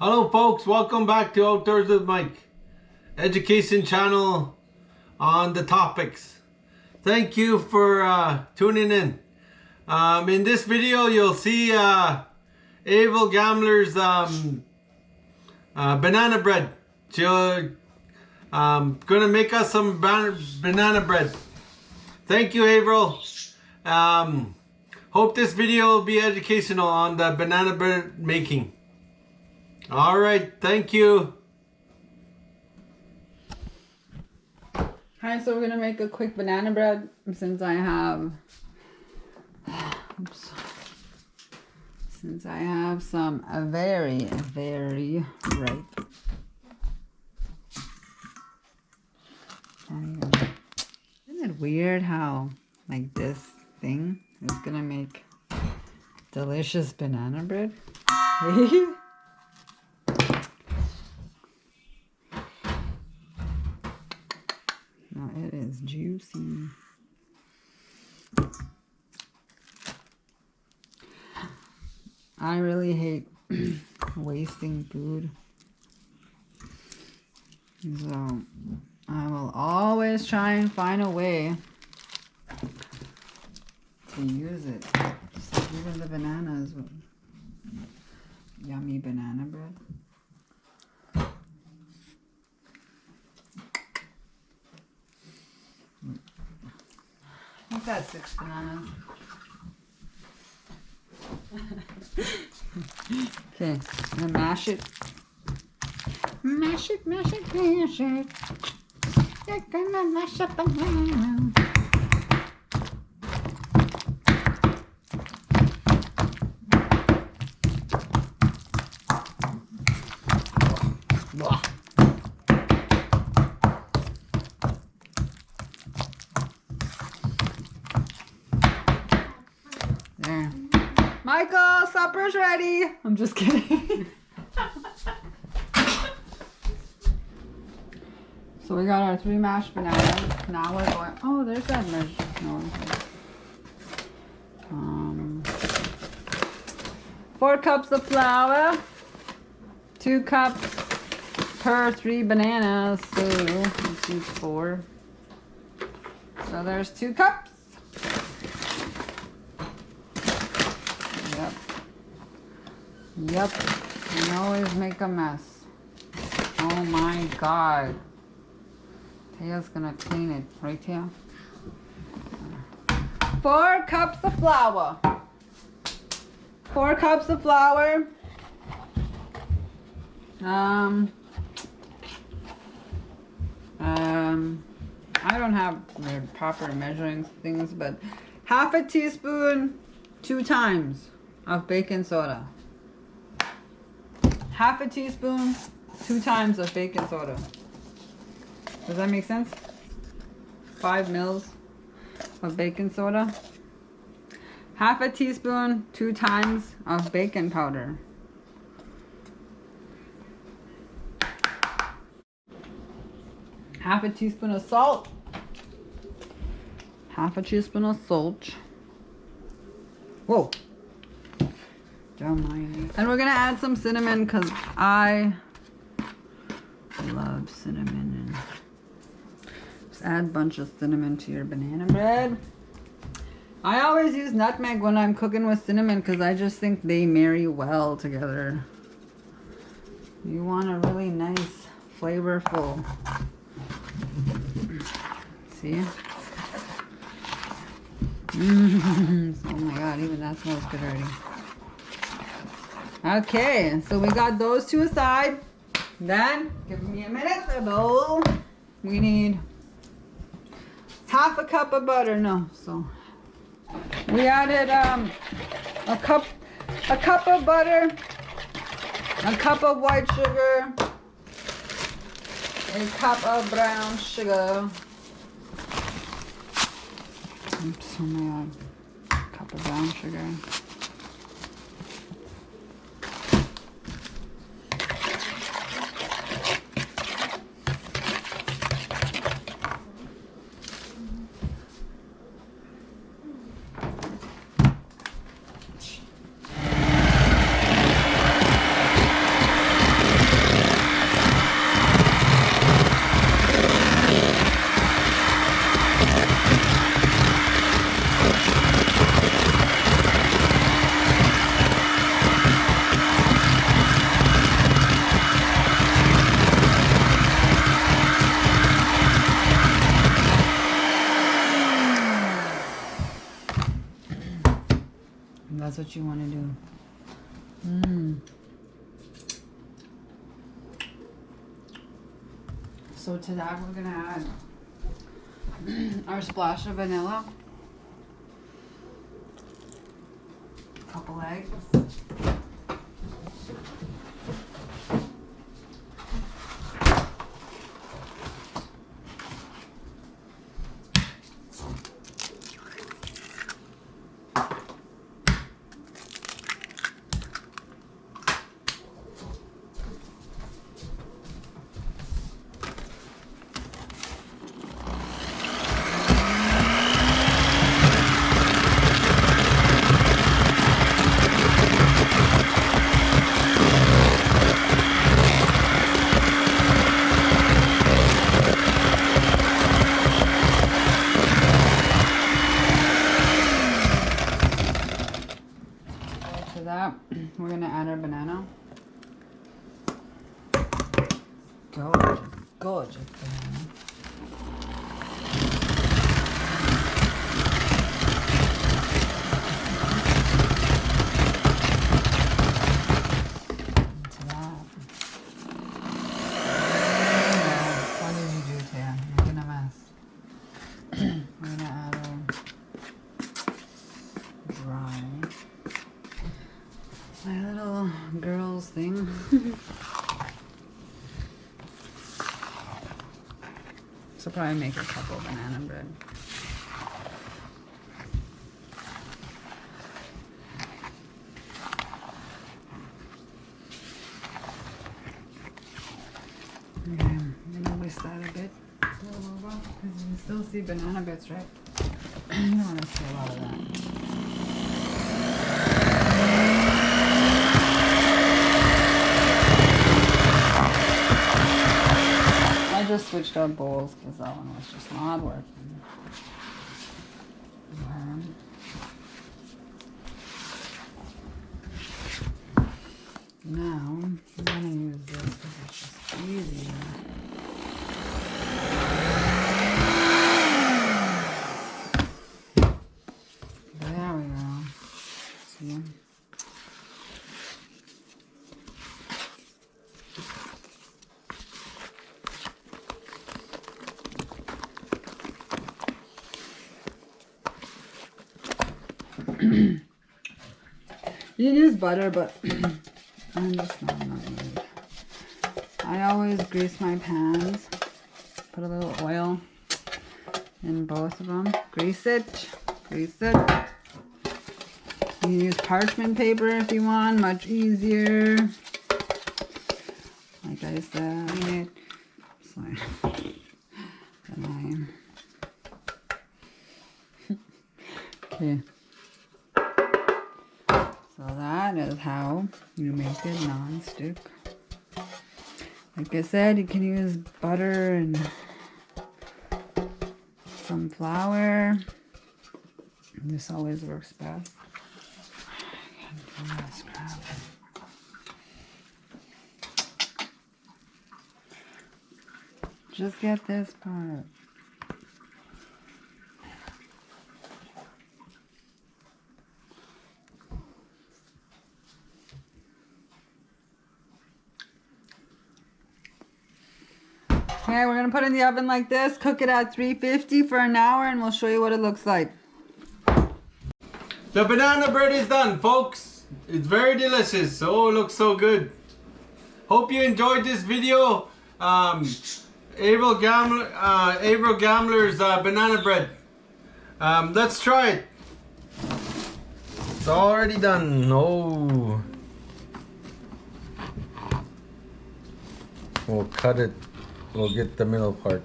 Hello folks, welcome back to Outdoors with Mike, education channel on the topics. Thank you for tuning in. In this video you'll see Avril Gambler's banana bread. She's gonna make us some banana bread. Thank you, Avril. Hope this video will be educational on the banana bread making. All right, thank you. Alright, so we're gonna make a quick banana bread since I have some very ripe. Isn't it weird how like this thing is gonna make delicious banana bread? No, it is juicy. I really hate wasting food. So I will always try and find a way to use it. Just like even the bananas. Yummy banana bread. I've got 6 bananas. Okay, I'm gonna mash it. Mash it, mash it, mash it. You're gonna mash up banana. There. Michael, supper's ready. I'm just kidding. So we got our 3 mashed bananas. Now we're going. Oh, there's that measure. No. 4 cups of flour. 2 cups per 3 bananas. So let's use 4. So there's 2 cups. Yep, we always make a mess. Oh my god. Taya's gonna clean it, right, Taya? 4 cups of flour. 4 cups of flour. I don't have the proper measuring things, but half a teaspoon 2 times of baking soda. Half a teaspoon 2 times of baking soda. Does that make sense? 5 mils of baking soda. Half a teaspoon 2 times of baking powder. Half a teaspoon of salt. Half a teaspoon of salt. Whoa. Don't mind me. And we're gonna add some cinnamon because I love cinnamon. And just add a bunch of cinnamon to your banana bread. I always use nutmeg when I'm cooking with cinnamon because I just think they marry well together. You want a really nice, flavorful. See? Oh my god, even that smells good already. Okay, so we got those 2 aside. Then, give me a minute, a bowl. We need half a cup of butter. No, so we added a cup of butter, a cup of white sugar, a cup of brown sugar. Oops, oh my god, a cup of brown sugar. what you want to do. So to that we're gonna add our splash of vanilla, a couple eggs, we're gonna add our banana. Gorgeous, gorgeous banana. Into that. What did you do, Taya? You're making a mess. We're gonna add our dry. My little girl's thing. So probably make a couple banana bread. Okay, I'm gonna whisk that a bit. Because you can still see banana bits, right? You don't want to see a lot of that. I just switched out bowls because that one was just not working. Now I'm gonna use this because it's just easier. There we go. See? You can use butter, but I'm just not in the mood. I always grease my pans. Put a little oil in both of them. Grease it. Grease it. You can use parchment paper if you want. Much easier. Like I said. Sorry. Okay. So that is how you make it non-stick. Like I said, you can use butter and some flour. This always works best. I can't do this crap. Just get this part. Okay, we're gonna put it in the oven like this, cook it at 350 for an hour, and we'll show you what it looks like. The banana bread is done, folks. It's very delicious. Oh, it looks so good. Hope you enjoyed this video. Avril Gambler's banana bread. Let's try it. It's already done. Oh. We'll cut it. We'll get the middle part.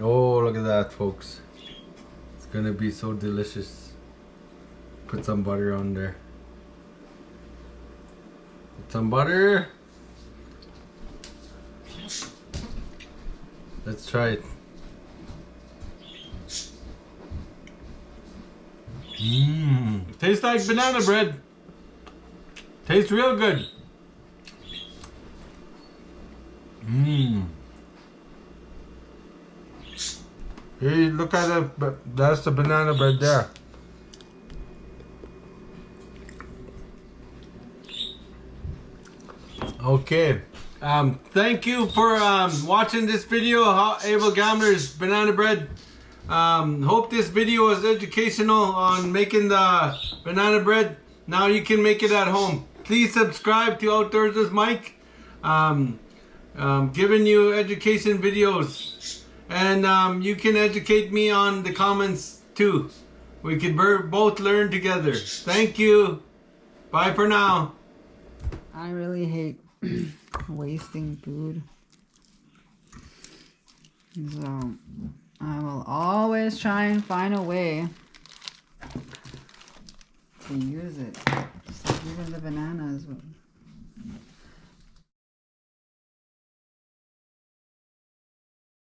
Oh, look at that, folks. It's gonna be so delicious. Put some butter on there. Put some butter. Let's try it. Tastes like banana bread. Tastes real good. Hey, look at it. That's the banana bread there. Okay. Thank you for watching this video, Avril Gamler's banana bread. Hope this video was educational on making the banana bread. Now you can make it at home. Please subscribe to Outdoors with Mike. Giving you education videos. And you can educate me on the comments too. We could both learn together. Thank you. Bye for now. I really hate wasting food. So I will always try and find a way to use it. Just like even the bananas.